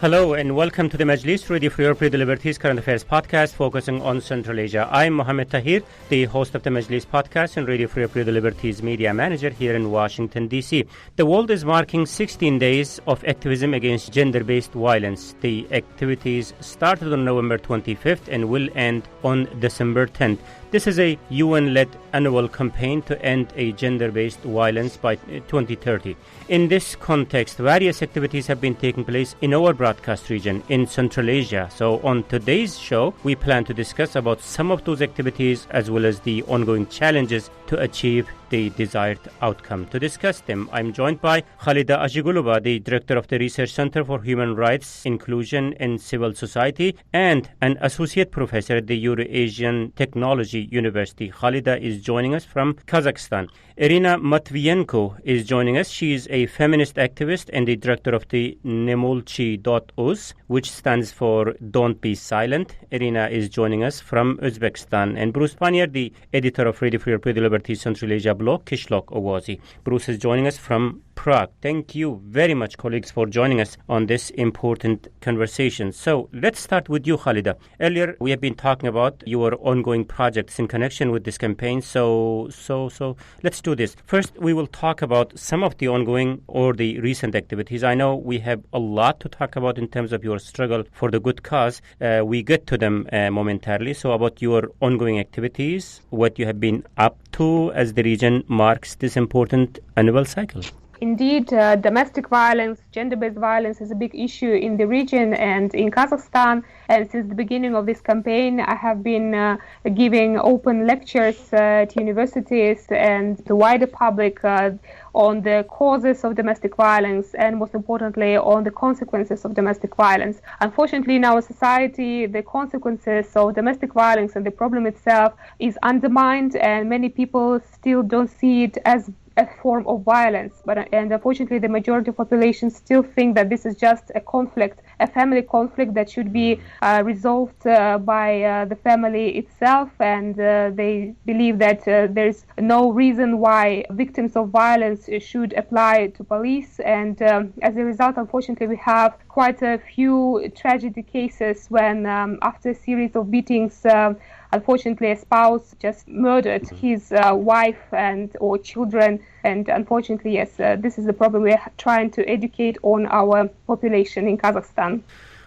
Hello and welcome to the Majlis, Radio for Europe, Radio Liberties Current Affairs podcast focusing on Central Asia. I'm Mohammed Tahir, the host of the Majlis podcast and Radio for Europe, Radio Liberties media manager here in Washington, D.C. The world is marking 16 days of activism against gender-based violence. The activities started on November 25th and will end on December 10th. This is a UN-led annual campaign to end a gender-based violence by 2030. In this context, various activities have been taking place in our broadcast region in Central Asia. So on today's show, we plan to discuss about some of those activities as well as the ongoing challenges to achieve the desired outcome. To discuss them, I'm joined by Khalida Ajiguluba, the Director of the Research Center for Human Rights, Inclusion and Civil Society, and an Associate Professor at the Eurasian Technology University. Khalida is joining us from Kazakhstan. Irina Matvienko is joining us. She is a feminist activist and the director of the Nemulchi.uz, which stands for Don't Be Silent. Irina is joining us from Uzbekistan. And Bruce Pannier, the editor of Radio for Europe, Radio Liberties Central Asia blog, Kishlok Owazi. Bruce is joining us from Prague. Thank you very much, colleagues, for joining us on this important conversation. So let's start with you, Khalida. Earlier, we have been talking about your ongoing projects in connection with this campaign. So let's do this. First, we will talk about some of the ongoing or the recent activities. I know we have a lot to talk about in terms of your struggle for the good cause. We get to them momentarily. So about your ongoing activities, what you have been up to as the region marks this important annual cycle. Indeed, domestic violence, gender-based violence is a big issue in the region and in Kazakhstan. And since the beginning of this campaign, I have been giving open lectures to universities and the wider public on the causes of domestic violence and, most importantly, on the consequences of domestic violence. Unfortunately, in our society, the consequences of domestic violence and the problem itself is undermined, and many people still don't see it as a form of violence. And unfortunately, the majority of population still think that this is just a conflict, a family conflict that should be resolved by the family itself. And they believe that there's no reason why victims of violence should apply to police. And as a result, unfortunately, we have quite a few tragedy cases when after a series of beatings, unfortunately, a spouse just murdered his wife and or children. And unfortunately, yes, this is the problem we're trying to educate on our population in Kazakhstan.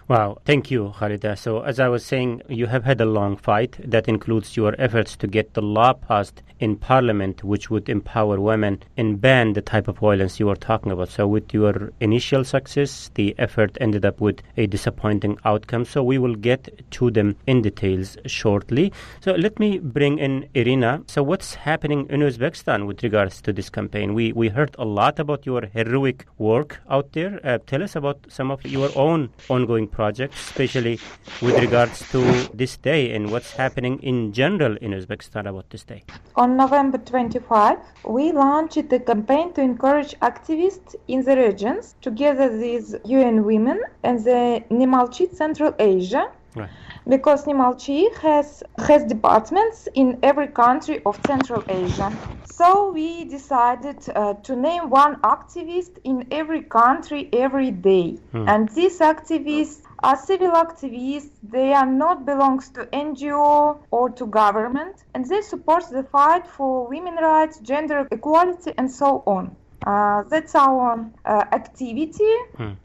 Wow. Thank you, Khalida. So as I was saying, you have had a long fight that includes your efforts to get the law passed in parliament, which would empower women and ban the type of violence you were talking about. So with your initial success, the effort ended up with a disappointing outcome. So we will get to them in details shortly. So let me bring in Irina. So what's happening in Uzbekistan with regards to this campaign? We heard a lot about your heroic work out there. Tell us about some of your own ongoing projects, especially with regards to this day and what's happening in general in Uzbekistan about this day. On November 25, we launched a campaign to encourage activists in the regions, together with UN Women and the Nemulchi Central Asia. Right. Because Nemulchi has departments in every country of Central Asia. So we decided to name one activist in every country every day. And these activists are civil activists. They are not belongs to NGO or to government, and they support the fight for women's rights, gender equality, and so on. That's our activity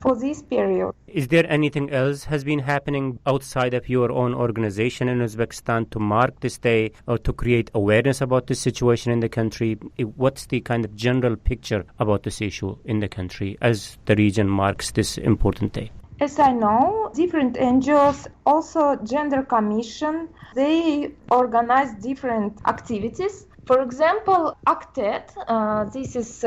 for this period. Is there anything else has been happening outside of your own organization in Uzbekistan to mark this day or to create awareness about this situation in the country? What's the kind of general picture about this issue in the country as the region marks this important day? As I know, different NGOs, also Gender Commission, they organize different activities. For example, ACTED, this is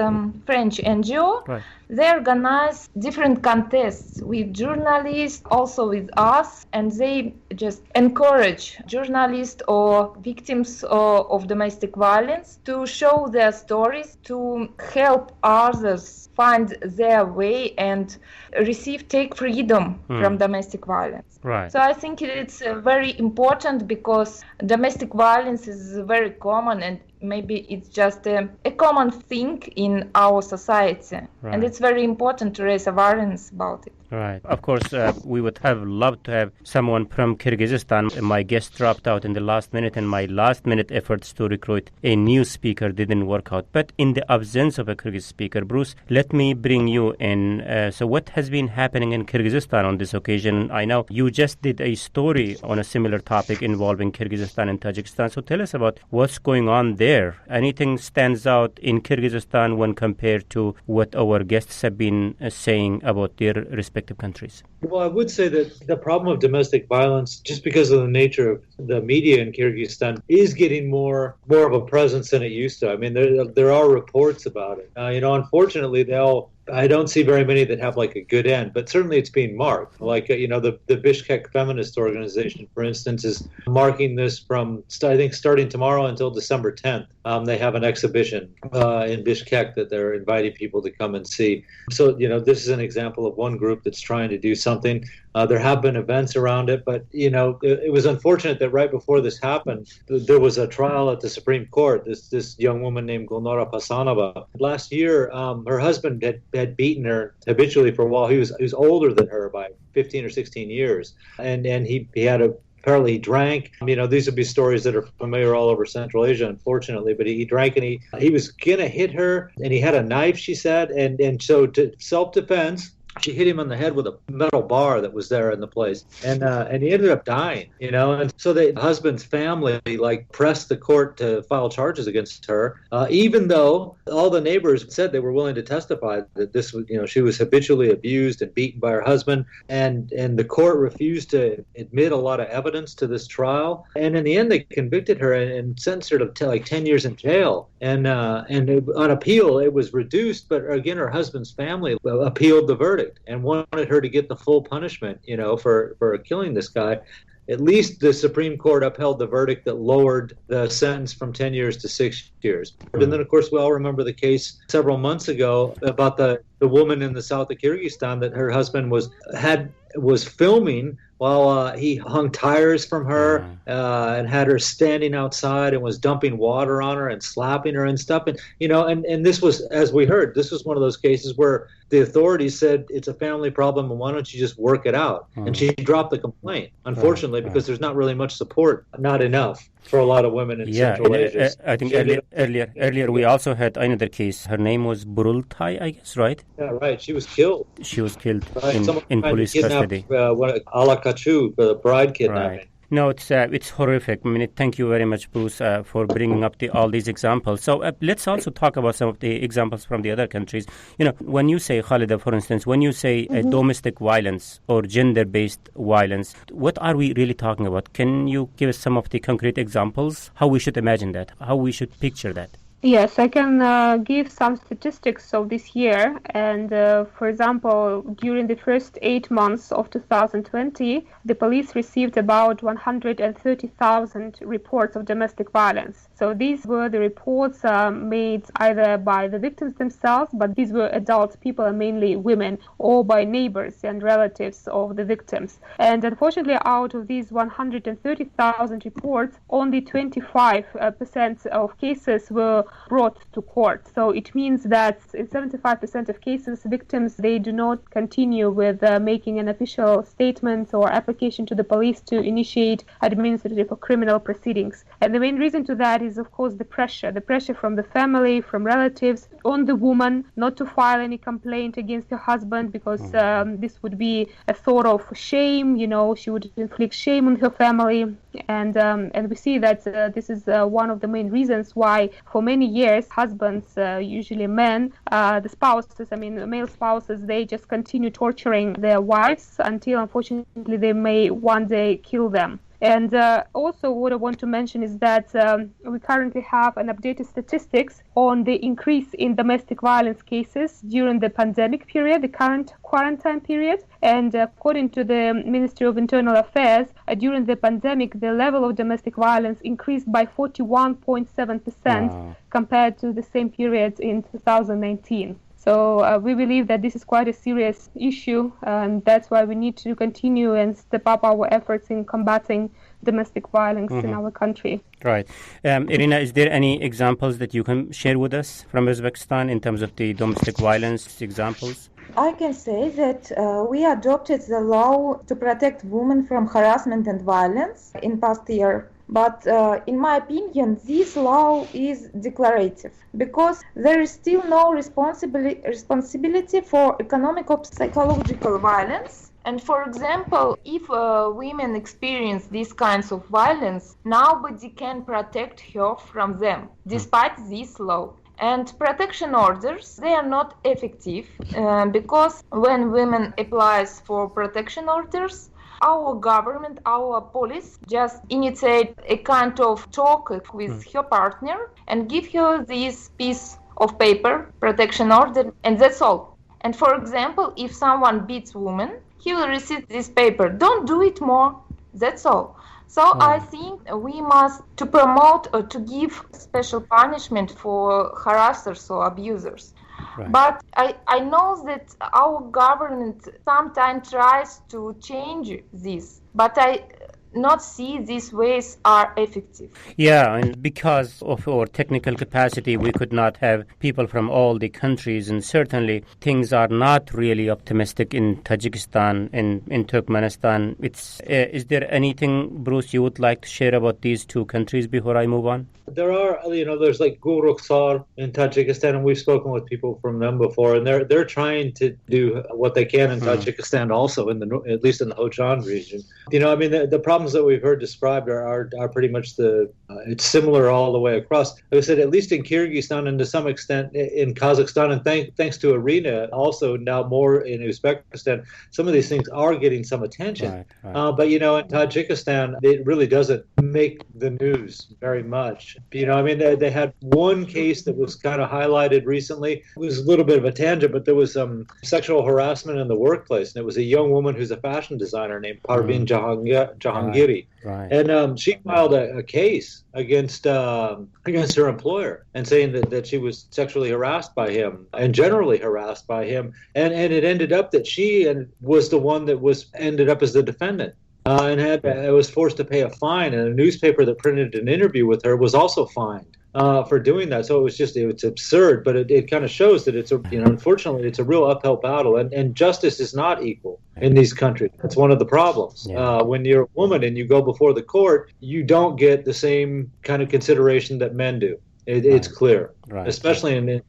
French NGO, right. They organize different contests with journalists, also with us, and they just encourage journalists or victims of domestic violence to show their stories, to help others find their way and take freedom from domestic violence. Right. So I think it's very important because domestic violence is very common, and maybe it's just a common thing in our society. Right. And it's very important to raise awareness about it. Right. Of course, we would have loved to have someone from Kyrgyzstan. My guest dropped out in the last minute, and my last-minute efforts to recruit a new speaker didn't work out. But in the absence of a Kyrgyz speaker, Bruce, let me bring you in. So what has been happening in Kyrgyzstan on this occasion? I know you just did a story on a similar topic involving Kyrgyzstan and Tajikistan. So tell us about what's going on there. Anything stands out in Kyrgyzstan when compared to what our guests have been saying about their respective countries? Well, I would say that the problem of domestic violence, just because of the nature of the media in Kyrgyzstan, is getting more of a presence than it used to. I mean, there are reports about it. Unfortunately, I don't see very many that have like a good end, but certainly it's being marked. Like, the Bishkek Feminist Organization, for instance, is marking this from, I think, starting tomorrow until December 10th. They have an exhibition in Bishkek that they're inviting people to come and see. So, this is an example of one group that's trying to do something. There have been events around it, but, it was unfortunate that right before this happened, there was a trial at the Supreme Court. This young woman named Gulnara Pasanova. Last year, her husband had beaten her habitually for a while. He was older than her by 15 or 16 years, and he had apparently he drank. These would be stories that are familiar all over Central Asia, unfortunately. But he drank, and he was gonna hit her, and he had a knife, she said, and so to self-defense, she hit him on the head with a metal bar that was there in the place, and he ended up dying. And so the husband's family pressed the court to file charges against her, even though all the neighbors said they were willing to testify that this was, she was habitually abused and beaten by her husband, and the court refused to admit a lot of evidence to this trial, and in the end they convicted her and sentenced her to 10 years in jail, and on appeal it was reduced, but again her husband's family appealed the verdict and wanted her to get the full punishment, for killing this guy. At least the Supreme Court upheld the verdict that lowered the sentence from 10 years to 6 years. And then, of course, we all remember the case several months ago about the woman in the south of Kyrgyzstan that her husband was filming while he hung tires from her and had her standing outside and was dumping water on her and slapping her and stuff. And this was, as we heard, this was one of those cases where the authorities said it's a family problem and why don't you just work it out? And she dropped the complaint, unfortunately, because there's not really much support, not enough for a lot of women in Central Asia. I think earlier we also had another case. Her name was Burultai, I guess, right? Yeah, right. She was killed. Right. in police custody. Alakachu, the bride kidnapping. Right. No, it's horrific. Thank you very much, Bruce, for bringing up all these examples. So let's also talk about some of the examples from the other countries. When you say, Khalida, for instance, when you say domestic violence or gender-based violence, what are we really talking about? Can you give us some of the concrete examples, how we should imagine that, how we should picture that? Yes, I can give some statistics of this year. And for example, during the first 8 months of 2020, the police received about 130,000 reports of domestic violence. So these were the reports made either by the victims themselves, but these were adult people, mainly women, or by neighbors and relatives of the victims. And unfortunately, out of these 130,000 reports, only 25% of cases were brought to court. So it means that in 75% of cases, victims, they do not continue with making an official statement or application to the police to initiate administrative or criminal proceedings. And the main reason to that is, of course, the pressure from the family, from relatives, on the woman not to file any complaint against her husband, because this would be a sort of shame, she would inflict shame on her family. And we see that this is one of the main reasons why for many years husbands, usually men, the spouses, male spouses, they just continue torturing their wives until unfortunately they may one day kill them. And also what I want to mention is that we currently have an updated statistics on the increase in domestic violence cases during the pandemic period, the current quarantine period. And according to the Ministry of Internal Affairs, during the pandemic, the level of domestic violence increased by 41.7% compared to the same period in 2019. So we believe that this is quite a serious issue, and that's why we need to continue and step up our efforts in combating domestic violence in our country. Right. Irina, is there any examples that you can share with us from Uzbekistan in terms of the domestic violence examples? I can say that we adopted the law to protect women from harassment and violence in past year. But in my opinion, this law is declarative because there is still no responsibility for economic or psychological violence. And for example, if women experience these kinds of violence, nobody can protect her from them, despite this law. And protection orders, they are not effective because when women applies for protection orders, our government, our police just initiate a kind of talk with her partner and give her this piece of paper, protection order, and that's all. And for example, if someone beats woman, he will receive this paper. Don't do it more. That's all. So I think we must to promote or to give special punishment for harassers or abusers. Right. But I know that our government sometimes tries to change this, but I not see these ways are effective. Yeah, and because of our technical capacity, we could not have people from all the countries, and certainly things are not really optimistic in Tajikistan and in Turkmenistan. Is there anything, Bruce, you would like to share about these two countries before I move on? There are, there's like Gulrukhsar in Tajikistan, and we've spoken with people from them before, and they're trying to do what they can in Tajikistan, also at least in the Hojand region. The problems that we've heard described are pretty much it's similar all the way across. Like I said, at least in Kyrgyzstan and to some extent in Kazakhstan, and thanks to Arena, also now more in Uzbekistan, some of these things are getting some attention. Right. But in Tajikistan, it really doesn't make the news very much. They had one case that was kind of highlighted recently. It was a little bit of a tangent, but there was sexual harassment in the workplace, and it was a young woman who's a fashion designer named Parveen Jahangiri. Right. And she filed a case against her employer and saying that she was sexually harassed by him and generally harassed by him. And it ended up that she was the one that ended up as the defendant. And was forced to pay a fine, and a newspaper that printed an interview with her was also fined for doing that. So it's absurd, but it kind of shows that unfortunately it's a real uphill battle, and justice is not equal in these countries. That's one of the problems. Yeah. When you're a woman and you go before the court, you don't get the same kind of consideration that men do. It's clear, right. Especially in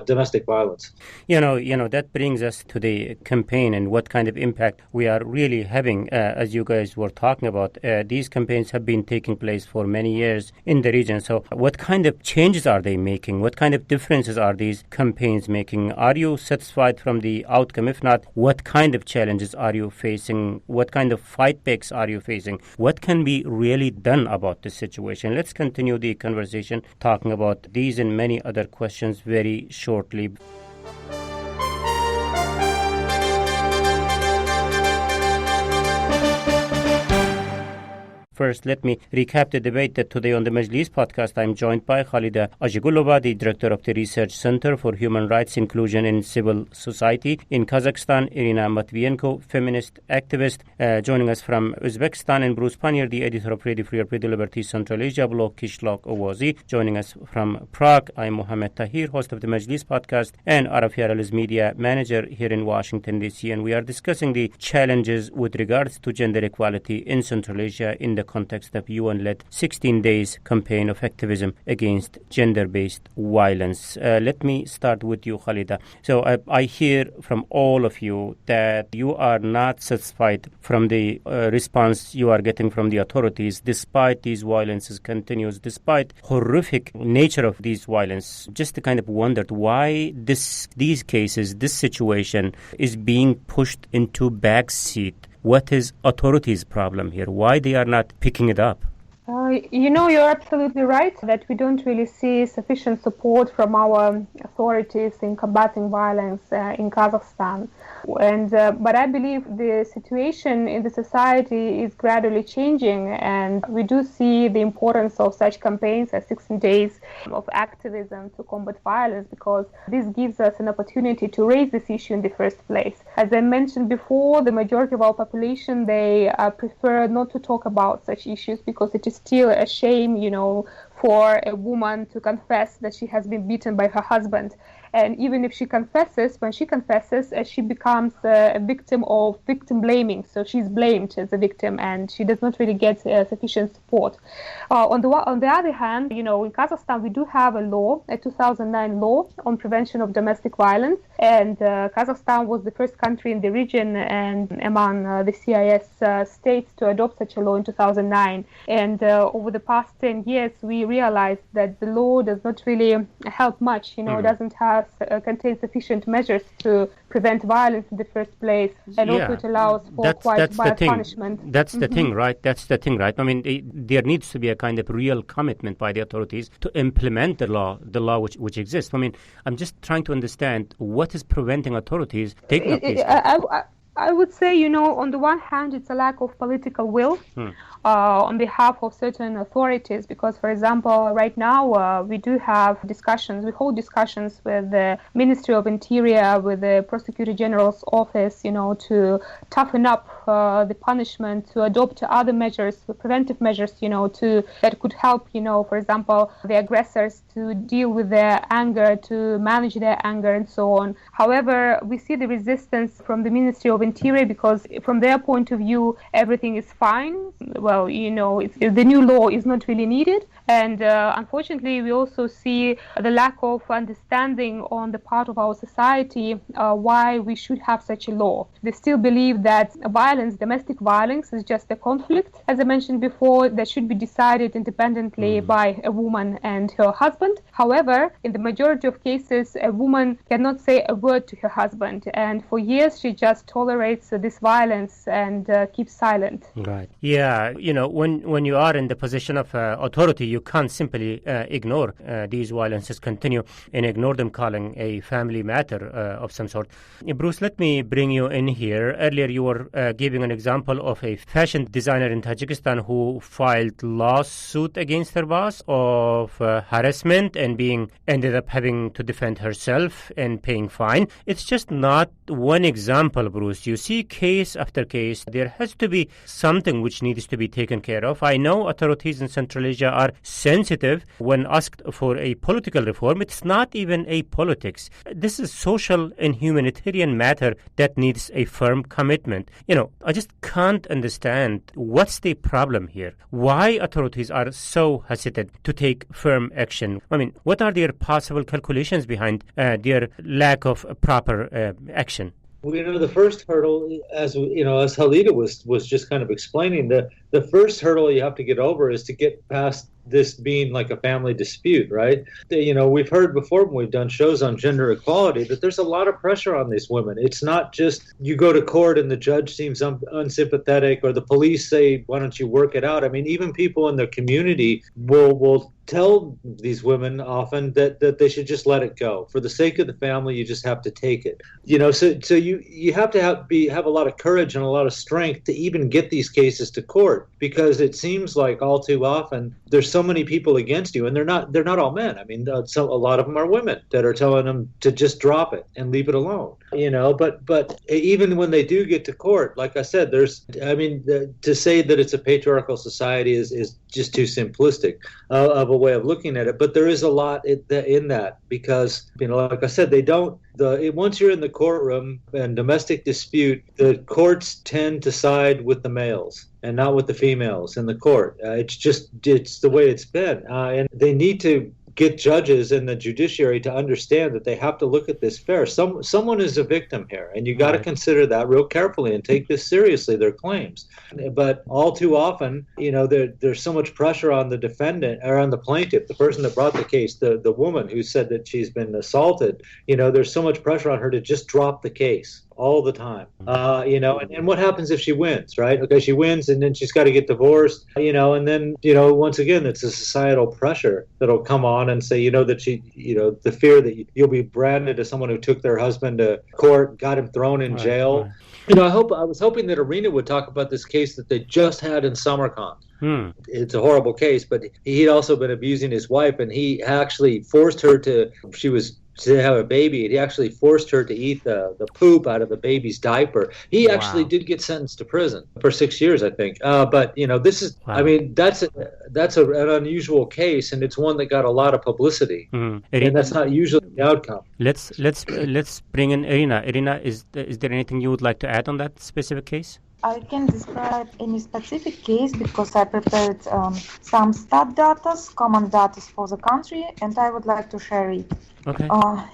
domestic violence. That brings us to the campaign and what kind of impact we are really having. As you guys were talking about, these campaigns have been taking place for many years in the region. So what kind of changes are they making? What kind of differences are these campaigns making? Are you satisfied from the outcome? If not, what kind of challenges are you facing? What kind of fight backs are you facing? What can be really done about this situation? Let's continue the conversation talking about these and many other questions very shortly. First, let me recap the debate that today on the Majlis podcast, I'm joined by Khalida Ajigulova, the Director of the Research Center for Human Rights, Inclusion and Civil Society in Kazakhstan, Irina Matvienko, feminist activist, joining us from Uzbekistan, and Bruce Pannier, the editor of Radio Free Europe, Liberties Central Asia blog Kishlok Owazi, joining us from Prague. I'm Mohammed Tahir, host of the Majlis podcast and Arafia Ali's media manager here in Washington, D.C., and we are discussing the challenges with regards to gender equality in Central Asia in the context of UN-led 16 days campaign of activism against gender-based violence. Let me start with you, Khalida. So I hear from all of you that you are not satisfied from the response you are getting from the authorities, despite these violences continues, despite horrific nature of these violence. Just kind of wondered why these cases, this situation is being pushed into backseat. What is authorities' problem here? Why they are not picking it up? You're absolutely right that we don't really see sufficient support from our authorities in combating violence in Kazakhstan. But I believe the situation in the society is gradually changing, and we do see the importance of such campaigns as 16 days of activism to combat violence, because this gives us an opportunity to raise this issue in the first place. As I mentioned before, the majority of our population, they prefer not to talk about such issues because it is still a shame, for a woman to confess that she has been beaten by her husband. And even if she confesses, when she confesses, she becomes a victim of victim blaming. So she's blamed as a victim, and she does not really get sufficient support. On the other hand, in Kazakhstan, we do have a law, a 2009 law on prevention of domestic violence. And Kazakhstan was the first country in the region and among the CIS states to adopt such a law in 2009. And over the past 10 years, we realized that the law does not really help much. Doesn't contain sufficient measures to prevent violence in the first place, and also it allows for quite bad punishment. That's the thing, right? That's the thing, right? I mean, there needs to be a kind of real commitment by the authorities to implement the law which exists. I mean, I'm just trying to understand what is preventing authorities taking up these. I would say, on the one hand, it's a lack of political will on behalf of certain authorities, because, for example, right now we do have discussions, we hold discussions with the Ministry of Interior, with the Prosecutor General's office, to toughen up the punishment, to adopt other measures, preventive measures, that could help, for example, the aggressors to deal with their anger, to manage their anger, and so on. However, we see the resistance from the Ministry of Interior, because from their point of view, everything is fine. Well, the new law is not really needed. And unfortunately, we also see the lack of understanding on the part of our society why we should have such a law. They still believe that domestic violence, is just a conflict, as I mentioned before, that should be decided independently by a woman and her husband. However, in the majority of cases, a woman cannot say a word to her husband, and for years she just tolerates this violence and keeps silent. Right. Yeah. When you are in the position of authority, you can't simply ignore these violences continue and ignore them, calling a family matter of some sort. Bruce, let me bring you in here. Earlier, you were giving an example of a fashion designer in Tajikistan who filed lawsuit against her boss of harassment and ended up having to defend herself and paying fine. It's just not one example, Bruce. You see case after case. There has to be something which needs to be taken care of. I know authorities in Central Asia are sensitive when asked for a political reform. It's not even a politics. This is social and humanitarian matter that needs a firm commitment. I just can't understand what's the problem here. Why authorities are so hesitant to take firm action? I mean, what are their possible calculations behind their lack of proper action? Well, the first hurdle, as Halida was just kind of explaining, the first hurdle you have to get over is to get past this being like a family dispute, right? We've heard before when we've done shows on gender equality that there's a lot of pressure on these women. It's not just you go to court and the judge seems unsympathetic, or the police say, why don't you work it out? I mean, even people in their community will tell these women often that they should just let it go. For the sake of the family, you just have to take it. So you have to have a lot of courage and a lot of strength to even get these cases to court, because it seems like all too often there's so many people against you, and they're not all men. I mean, a lot of them are women that are telling them to just drop it and leave it alone. But even when they do get to court, like I said, to say that it's a patriarchal society is just too simplistic of a way of looking at it. But there is a lot in that, because like I said, once you're in the courtroom and domestic dispute, the courts tend to side with the males and not with the females in the court. It's the way it's been, and they need to get judges in the judiciary to understand that they have to look at this fair. Someone is a victim here, and you got to consider that real carefully and take this seriously, their claims. But all too often, there's so much pressure on the defendant or on the plaintiff, the person that brought the case, the woman who said that she's been assaulted. There's so much pressure on her to just drop the case all the time, and what happens if she wins, right? Okay, she wins, and then she's got to get divorced, and then, once again, it's a societal pressure that'll come on and say, that she, the fear that you'll be branded as someone who took their husband to court, got him thrown in jail. Right. I was hoping that Irina would talk about this case that they just had in Samarkand. It's a horrible case, but he'd also been abusing his wife, and he actually forced her to, she was She didn't have a baby, and he actually forced her to eat the poop out of the baby's diaper. He actually did get sentenced to prison for 6 years, I think. But this is, I mean, that's an unusual case, and it's one that got a lot of publicity, and that's not usually the outcome. Let's bring in Irina. Irina, is there anything you would like to add on that specific case? I can't describe any specific case because I prepared some stat data, common data for the country, and I would like to share it. Okay.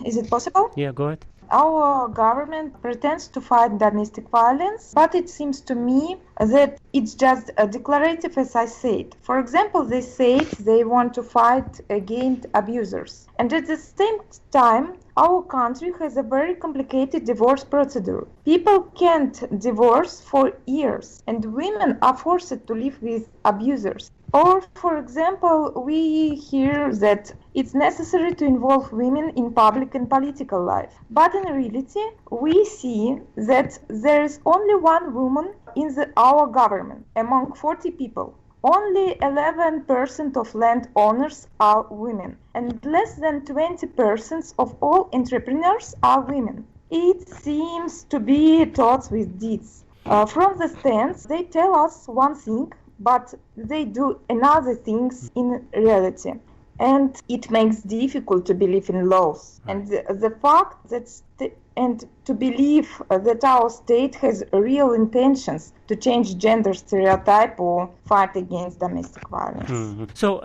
Is it possible? Yeah, go ahead. Our government pretends to fight domestic violence, but it seems to me that it's just declarative, as I said. For example, they said they want to fight against abusers. And at the same time, our country has a very complicated divorce procedure. People can't divorce for years, and women are forced to live with abusers. Or, for example, we hear that it's necessary to involve women in public and political life. But in reality, we see that there is only one woman in our government among 40 people. Only 11% of landowners are women, and less than 20% of all entrepreneurs are women. It seems to be taught with deeds. From the stands, they tell us one thing, but they do another things in reality. And it makes difficult to believe in laws. And the fact that and to believe that our state has real intentions to change gender stereotype or fight against domestic violence. Mm-hmm. So,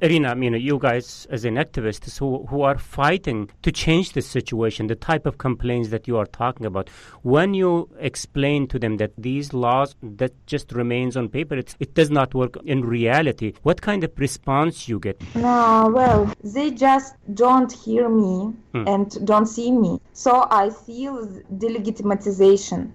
Irina, you guys as an activists who are fighting to change this situation, the type of complaints that you are talking about, when you explain to them that these laws that just remains on paper, it does not work in reality, what kind of response you get? Well, they just don't hear me and don't see me. So I feel delegitimization.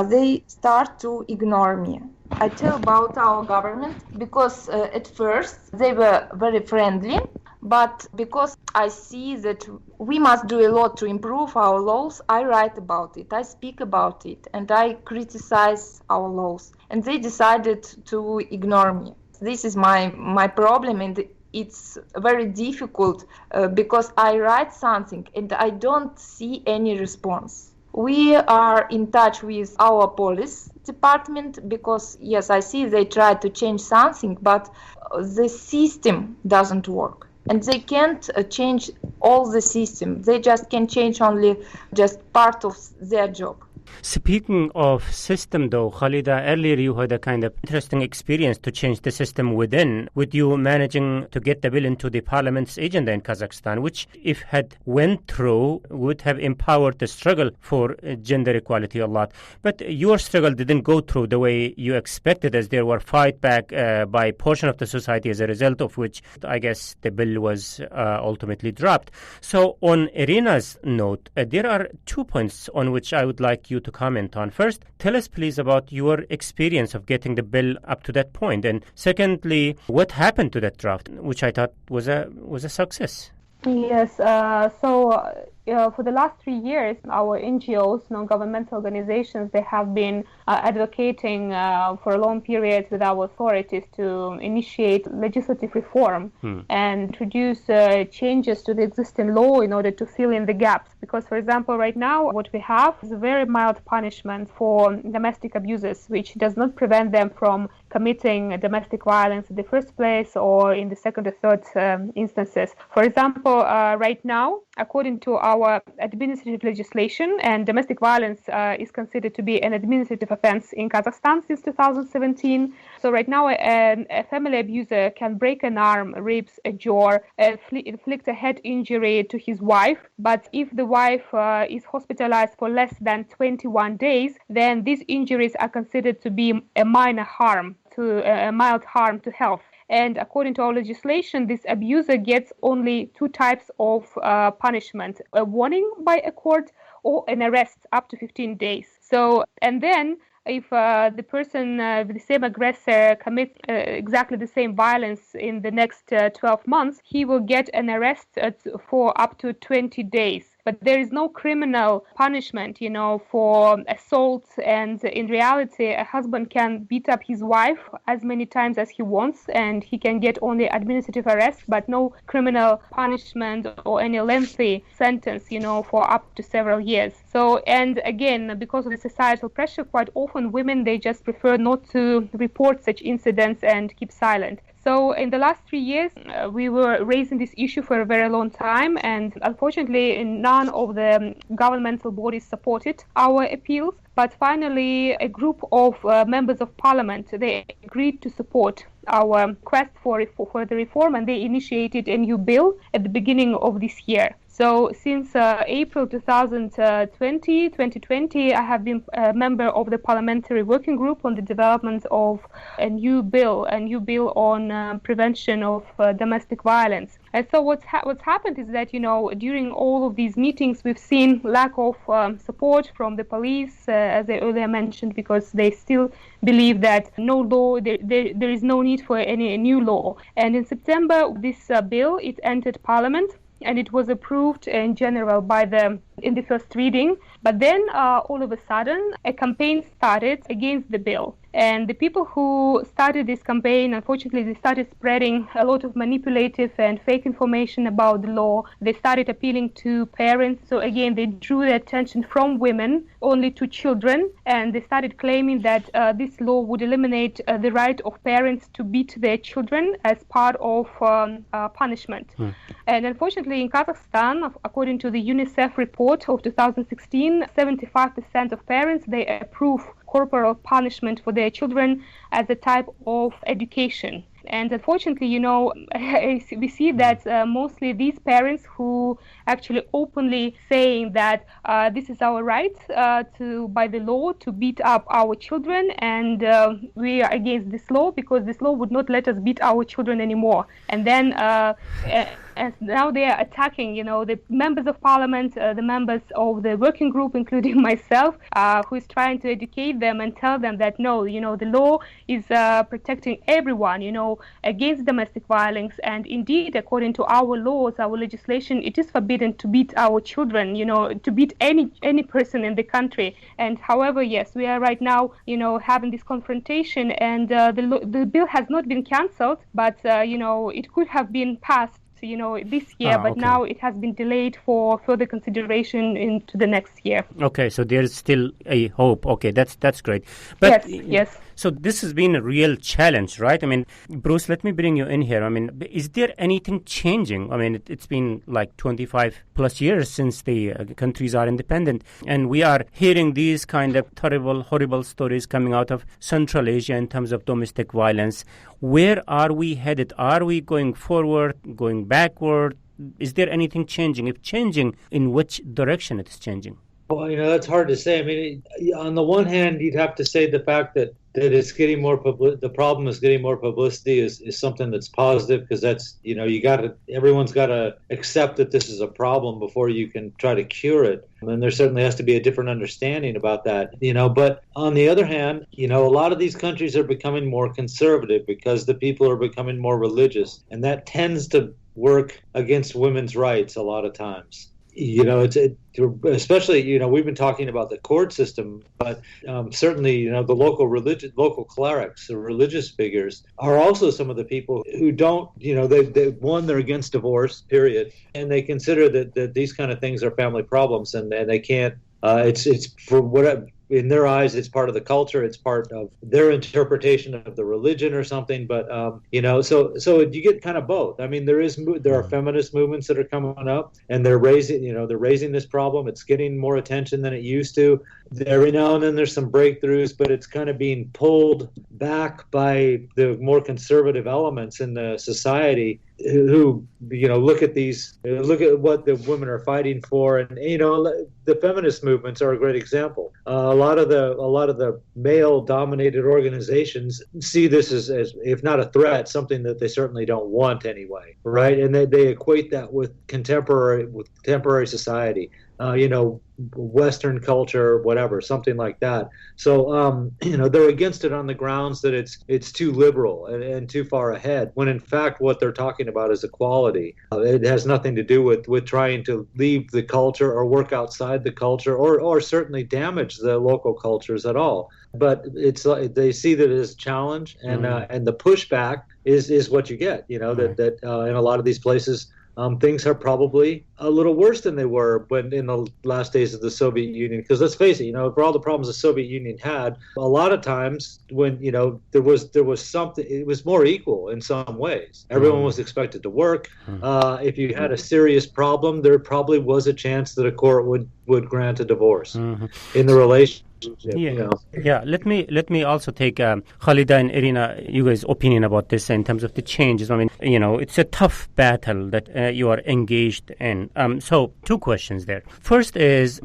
They start to ignore me. I tell about our government because at first they were very friendly, but because I see that we must do a lot to improve our laws, I write about it, I speak about it, and I criticize our laws. And they decided to ignore me. This is my problem, and it's very difficult because I write something and I don't see any response. We are in touch with our police department because, yes, I see they try to change something, but the system doesn't work. And they can't change all the system. They just can change only just part of their job. Speaking of system, though, Khalida, earlier you had a kind of interesting experience to change the system within, with you managing to get the bill into the parliament's agenda in Kazakhstan, which, if had went through, would have empowered the struggle for gender equality a lot. But your struggle didn't go through the way you expected, as there were fight back by a portion of the society, as a result of which, I guess, the bill was ultimately dropped. So on Irina's note, there are 2 points on which I would like you to comment on. First, tell us please about your experience of getting the bill up to that point, and secondly, what happened to that draft, which I thought was a success. Yes, for the last 3 years, our NGOs, non-governmental organizations, they have been advocating for a long period with our authorities to initiate legislative reform and introduce changes to the existing law in order to fill in the gaps. Because, for example, right now, what we have is a very mild punishment for domestic abusers, which does not prevent them from committing domestic violence in the first place or in the second or third instances. For example, right now, according to our administrative legislation, and domestic violence is considered to be an administrative offense in Kazakhstan since 2017. So right now, a family abuser can break an arm, ribs, a jaw, inflict a head injury to his wife. But if the wife is hospitalized for less than 21 days, then these injuries are considered to be a minor harm, a mild harm to health. And according to our legislation, this abuser gets only 2 types of punishment: a warning by a court or an arrest up to 15 days. So, and then if the person, the same aggressor, commits exactly the same violence in the next 12 months, he will get an arrest for up to 20 days. but there is no criminal punishment, for assault. And in reality, a husband can beat up his wife as many times as he wants, and he can get only administrative arrest, but no criminal punishment or any lengthy sentence, for up to several years. So, and again, because of the societal pressure, quite often women, they just prefer not to report such incidents and keep silent. So in the last 3 years, we were raising this issue for a very long time, and unfortunately, none of the governmental bodies supported our appeals. But finally, a group of members of parliament, they agreed to support our quest for the reform, and they initiated a new bill at the beginning of this year. So since April 2020, I have been a member of the parliamentary working group on the development of a new bill on prevention of domestic violence. And so what's happened is that, during all of these meetings, we've seen lack of support from the police, as I earlier mentioned, because they still believe that no law, there is no need for any new law. And in September, this bill, it entered parliament, and it was approved in general in the first reading. But then all of a sudden, a campaign started against the bill. And the people who started this campaign, unfortunately, they started spreading a lot of manipulative and fake information about the law. They started appealing to parents. So again, they drew the attention from women only to children. And they started claiming that this law would eliminate the right of parents to beat their children as part of punishment. And unfortunately, in Kazakhstan, according to the UNICEF report of 2016, 75% of parents, they approve corporal punishment for their children as a type of education. And unfortunately, we see that mostly these parents who actually openly saying that this is our right by the law to beat up our children, and we are against this law because this law would not let us beat our children anymore. And then and now they are attacking, the members of parliament, the members of the working group, including myself, who is trying to educate them and tell them that no, the law is protecting everyone, against domestic violence. And indeed, according to our laws, our legislation, it is forbidden to beat our children, to beat any person in the country. And however, yes, we are right now, having this confrontation, and the bill has not been cancelled, but it could have been passed this year, but okay. Now it has been delayed for further consideration into the next year. Okay, so there is still a hope. Okay, that's great. But yes. So this has been a real challenge, right? I mean, Bruce, let me bring you in here. I mean, is there anything changing? I mean, it's been like 25 plus years since the countries are independent, and we are hearing these kind of terrible, horrible stories coming out of Central Asia in terms of domestic violence. Where are we headed? Are we going forward, going backward? Is there anything changing? If changing, in which direction it is changing? Well, that's hard to say. I mean, on the one hand, you'd have to say the fact that it's getting more the problem is getting more publicity is something that's positive, because that's, everyone's got to accept that this is a problem before you can try to cure it. And there certainly has to be a different understanding about that, but on the other hand, a lot of these countries are becoming more conservative because the people are becoming more religious, and that tends to work against women's rights a lot of times. Especially, we've been talking about the court system, but certainly, the local clerics, the religious figures, are also some of the people who don't, they're against divorce, period, and they consider that these kind of things are family problems, and they can't. It's for whatever. In their eyes, it's part of the culture. It's part of their interpretation of the religion or something. But so you get kind of both. I mean, there are feminist movements that are coming up, and they're raising this problem. It's getting more attention than it used to. Every now and then there's some breakthroughs, but it's kind of being pulled back by the more conservative elements in the society who look at what the women are fighting for, and the feminist movements are a great example. A lot of the male dominated organizations see this as if not a threat, something that they certainly don't want anyway, right? And they equate that with contemporary society. Western culture, whatever, something like that. So, they're against it on the grounds that it's too liberal and too far ahead, when in fact what they're talking about is equality. It has nothing to do with trying to leave the culture or work outside the culture or certainly damage the local cultures at all. But it's they see that as a challenge, and the pushback is what you get. That in a lot of these places, things are probably a little worse than they were when in the last days of the Soviet Union. Because let's face it, for all the problems the Soviet Union had, a lot of times when there was something, it was more equal in some ways. Everyone was expected to work. If you had a serious problem, there probably was a chance that a court would grant a divorce in the relationship. Yeah. Let me also take Khalida and Irina, you guys' opinion about this in terms of the changes. I mean, it's a tough battle that you are engaged in. So 2 questions there. First is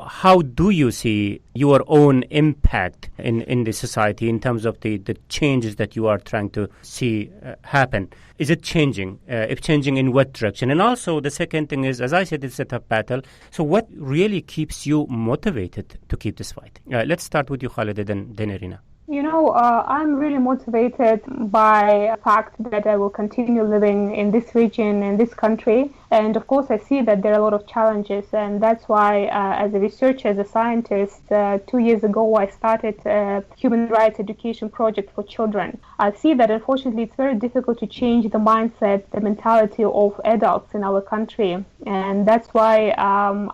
how do you see your own impact in the society in terms of the changes that you are trying to see happen? Is it changing? If changing, in what direction? And also the second thing is, as I said, it's a tough battle. So what really keeps you motivated to keep this fight? Let's start with you, Khalida, then Irina. I'm really motivated by the fact that I will continue living in this region, in this country. And of course, I see that there are a lot of challenges. And that's why, as a researcher, as a scientist, 2 years ago, I started a human rights education project for children. I see that, unfortunately, it's very difficult to change the mindset, the mentality of adults in our country. And that's why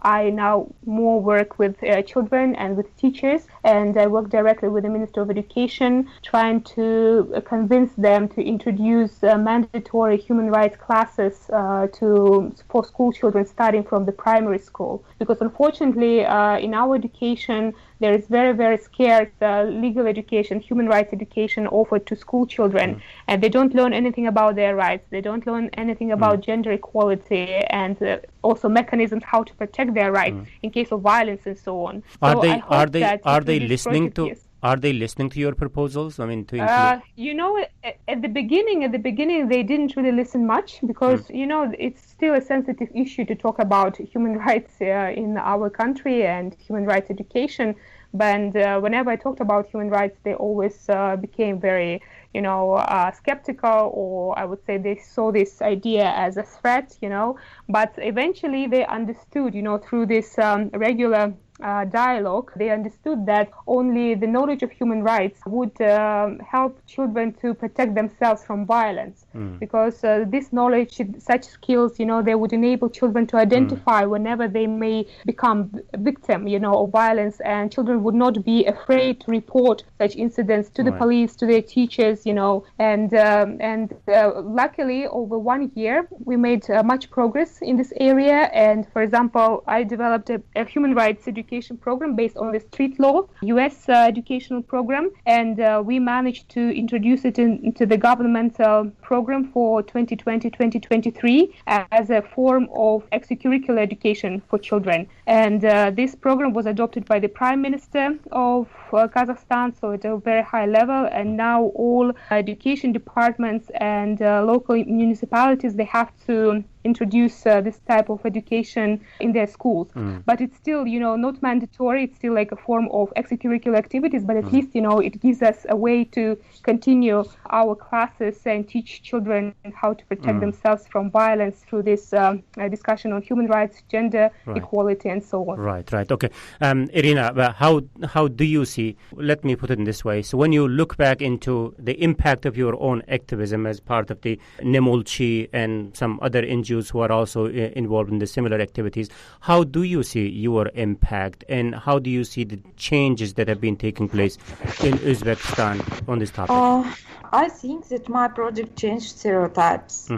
I now more work with children and with teachers. And I work directly with the Minister of Education, trying to convince them to introduce mandatory human rights classes for school children starting from the primary school. Because unfortunately, in our education, there is very, very scarce legal education, human rights education offered to school children. And they don't learn anything about their rights. They don't learn anything about gender equality and also mechanisms how to protect their rights in case of violence and so on. Are they listening to? Yes. Are they listening to your proposals? I mean, to include... at the beginning, they didn't really listen much because, it's still a sensitive issue to talk about human rights in our country and human rights education. But whenever I talked about human rights, they always became very, skeptical, or I would say they saw this idea as a threat, But eventually they understood, through this regular dialogue, they understood that only the knowledge of human rights would help children to protect themselves from violence. Because this knowledge, such skills, they would enable children to identify whenever they may become a victim, of violence, and children would not be afraid to report such incidents to the police, to their teachers, and luckily over 1 year we made much progress in this area. And for example, I developed a human rights education program based on the street law, U.S. educational program, and we managed to introduce it into the governmental program for 2020-2023 as a form of extracurricular education for children. And this program was adopted by the Prime Minister of Kazakhstan, so at a very high level, and now all education departments and local municipalities, they have to introduce this type of education in their schools. But it's still, not mandatory. It's still like a form of extracurricular activities, but at least, it gives us a way to continue our classes and teach children how to protect themselves from violence through this discussion on human rights, gender equality, and so on. Right. Okay. Irina, how do you see, let me put it in this way, so when you look back into the impact of your own activism as part of the Nemolchi and some other NGOs who are also involved in the similar activities, how do you see your impact, and how do you see the changes that have been taking place in Uzbekistan on this topic? I think that my project changed stereotypes.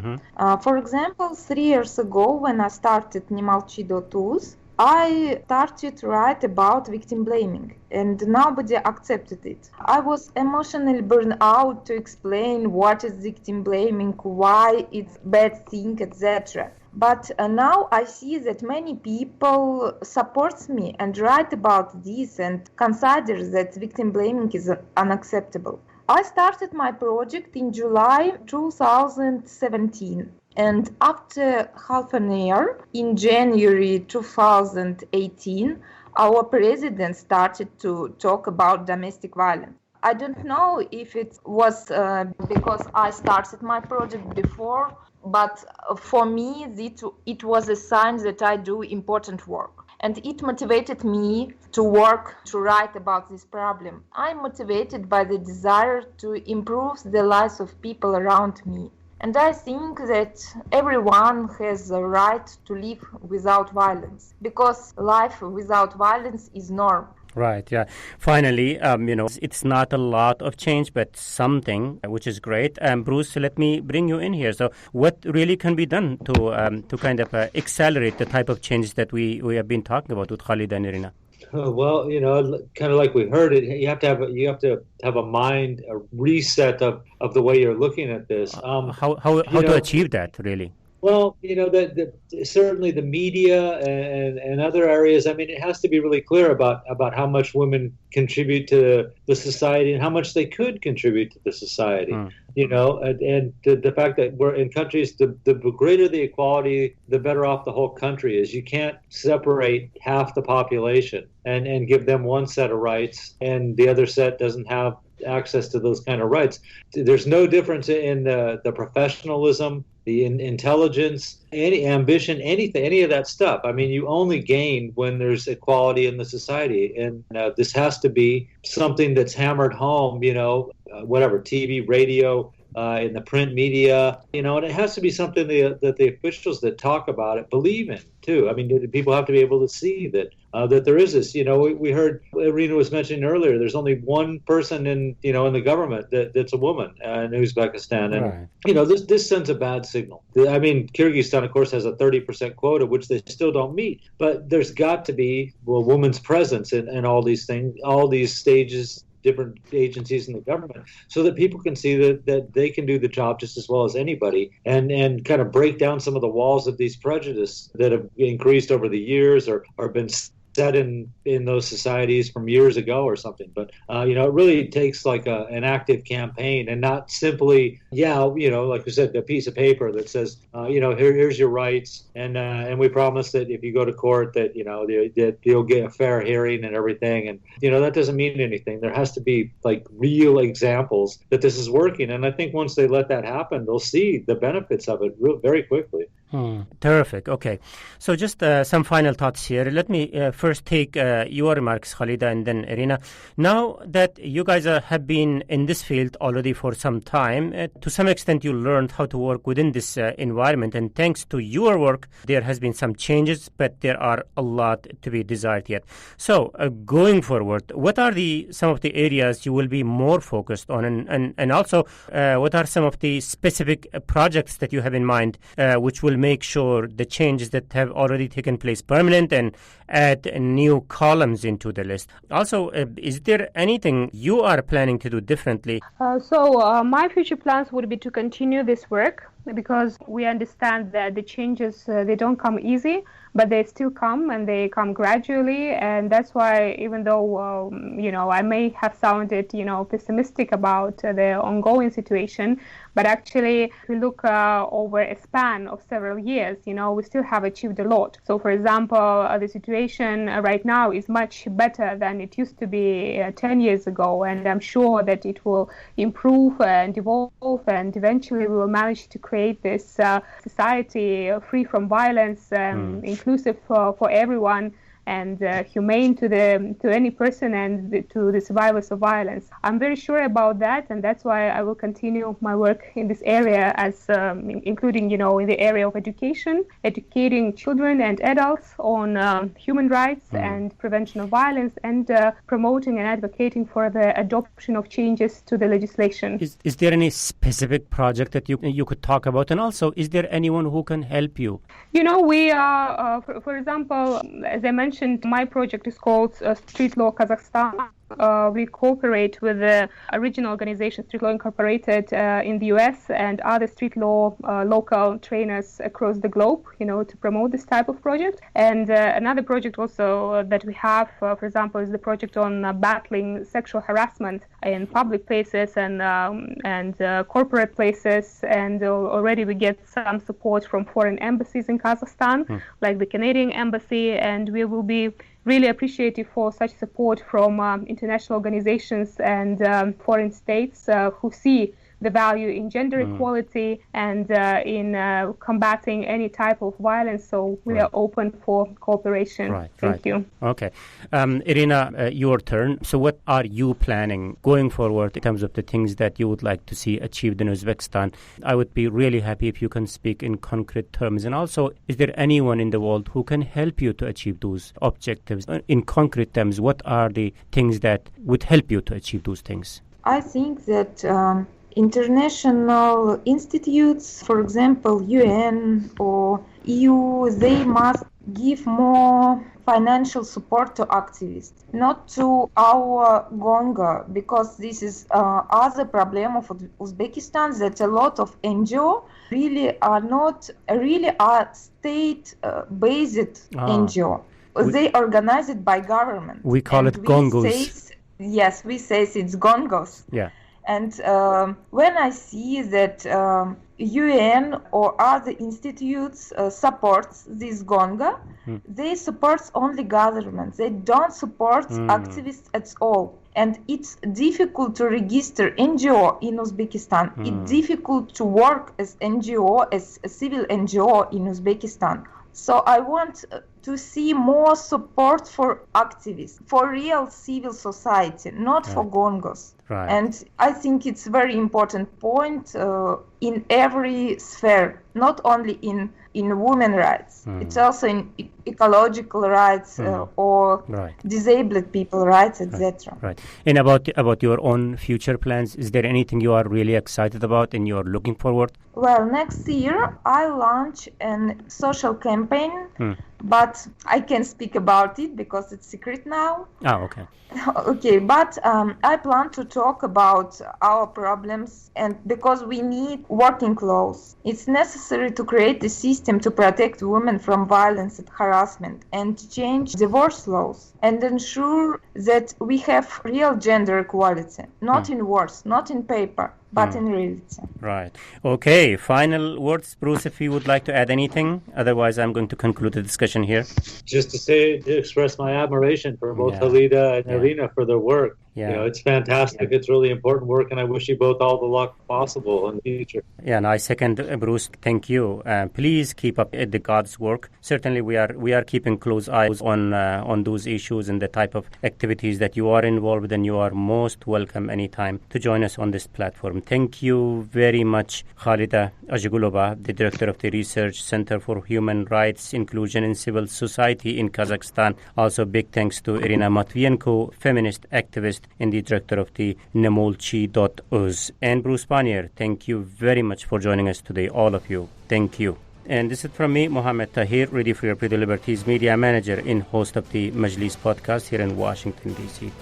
For example, 3 years ago, when I started Nemolchi.uz, I started to write about victim blaming, and nobody accepted it. I was emotionally burned out to explain what is victim blaming, why it's bad thing, etc. But now I see that many people support me and write about this and consider that victim blaming is unacceptable. I started my project in July 2017. And after half an year, in January 2018, our president started to talk about domestic violence. I don't know if it was because I started my project before, but for me, it was a sign that I do important work. And it motivated me to work, to write about this problem. I'm motivated by the desire to improve the lives of people around me. And I think that everyone has the right to live without violence, because life without violence is norm. Right, yeah. Finally, it's not a lot of change, but something, which is great. Bruce, let me bring you in here. So what really can be done to kind of accelerate the type of change that we have been talking about with Khalid and Irina? Well, kind of like we heard it, you have to have a mind, a reset of the way you're looking at this. How to achieve that, really? Well, certainly the media and other areas. I mean, it has to be really clear about how much women contribute to the society and how much they could contribute to the society. And the fact that we're in countries, the greater the equality, the better off the whole country is. You can't separate half the population and give them one set of rights and the other set doesn't have access to those kind of rights. There's no difference in the professionalism, the intelligence, any ambition, anything, any of that stuff. I mean, you only gain when there's equality in the society. And this has to be something that's hammered home, whatever, TV, radio, in the print media, and it has to be something that the officials that talk about it believe in too. I mean, people have to be able to see that there is this. We heard Irina was mentioning earlier. There's only one person in the government that's a woman in Uzbekistan, and right. This sends a bad signal. I mean, Kyrgyzstan, of course, has a 30% quota, which they still don't meet. But there's got to be women's presence in all these things, all these stages, different agencies in the government, so that people can see that they can do the job just as well as anybody, and kind of break down some of the walls of these prejudice that have increased over the years or been set in those societies from years ago or something. But it really takes like an active campaign, and not simply like we said, a piece of paper that says here's your rights, and we promise that if you go to court that that you'll get a fair hearing and everything, and that doesn't mean anything. There has to be like real examples that this is working, and I think once they let that happen, they'll see the benefits of it very quickly. Terrific. Okay. So just some final thoughts here. Let me first take your remarks, Khalida, and then Irina. Now that you guys have been in this field already for some time, to some extent you learned how to work within this environment, and thanks to your work, there has been some changes, but there are a lot to be desired yet. So going forward, what are some of the areas you will be more focused on, and also what are some of the specific projects that you have in mind which will make sure the changes that have already taken place permanent and add new columns into the list? Also, is there anything you are planning to do differently? So my future plans would be to continue this work, because we understand that the changes, they don't come easy, but they still come, and they come gradually. And that's why, even though, I may have sounded, pessimistic about the ongoing situation, but actually, if we look over a span of several years, we still have achieved a lot. So, for example, the situation right now is much better than it used to be 10 years ago, and I'm sure that it will improve and evolve, and eventually we will manage to create this society free from violence, inclusive for everyone, and humane to any person and to the survivors of violence. I'm very sure about that, and that's why I will continue my work in this area, as including in the area of education, educating children and adults on human rights and prevention of violence, and promoting and advocating for the adoption of changes to the legislation. Is there any specific project that you could talk about, and also is there anyone who can help you? We are, for example, as I mentioned, my project is called Street Law Kazakhstan, we cooperate with the regional organization Street Law Incorporated in the US and other street law local trainers across the globe, to promote this type of project. And another project also that we have, for example, is the project on battling sexual harassment in public places and corporate places. And already we get some support from foreign embassies in Kazakhstan, like the Canadian embassy, and we will be really appreciative for such support from international organizations and foreign states who see the value in gender equality and in combating any type of violence. So we are open for cooperation. Thank you. Okay. Irina, your turn. So what are you planning going forward in terms of the things that you would like to see achieved in Uzbekistan? I would be really happy if you can speak in concrete terms. And also, is there anyone in the world who can help you to achieve those objectives? In concrete terms, what are the things that would help you to achieve those things? I think that international institutes, for example, UN or EU, they must give more financial support to activists, not to our Gonga, because this is other problem of Uzbekistan, that a lot of NGO really are state-based NGO. They organize it by government. We call it Gongos. Yes, we say it's Gongos. Yeah. And when I see that UN or other institutes supports this Gonga, they support only government. They don't support activists at all. And it's difficult to register NGO in Uzbekistan. It's difficult to work as NGO, as a civil NGO in Uzbekistan. So I want to see more support for activists, for real civil society, not for Gongos. Right. And I think it's a very important point in every sphere, not only in women rights. It's also in ecological rights or disabled people rights, etc. Right. And about your own future plans, is there anything you are really excited about and you're looking forward? Well, next year I launch a social campaign, but I can't speak about it because it's secret now. Oh, okay. Okay, but I plan to talk about our problems, and because we need working clothes. It's necessary to create a system to protect women from violence and harassment and change divorce laws and ensure that we have real gender equality, not in words, not in paper, but in reality. Right. Okay, final words, Bruce, if you would like to add anything. Otherwise, I'm going to conclude the discussion here. Just to express my admiration for both Halida and Irina for their work. Yeah. It's fantastic. It's really important work, and I wish you both all the luck possible in the future. Yeah, and I second Bruce. Thank you. Please keep up the God's work. Certainly, we are keeping close eyes on those issues and the type of activities that you are involved in. You are most welcome anytime to join us on this platform. Thank you very much, Khalida Ajigulova, the Director of the Research Center for Human Rights, Inclusion and Civil Society in Kazakhstan. Also, big thanks to Irina Matvienko, feminist activist and the Director of the Nemolchi.uz. And Bruce Pannier, thank you very much for joining us today, all of you. Thank you. And this is from me, Mohammed Tahir, Radio Free Liberties Media Manager and host of the Majlis podcast here in Washington, D.C.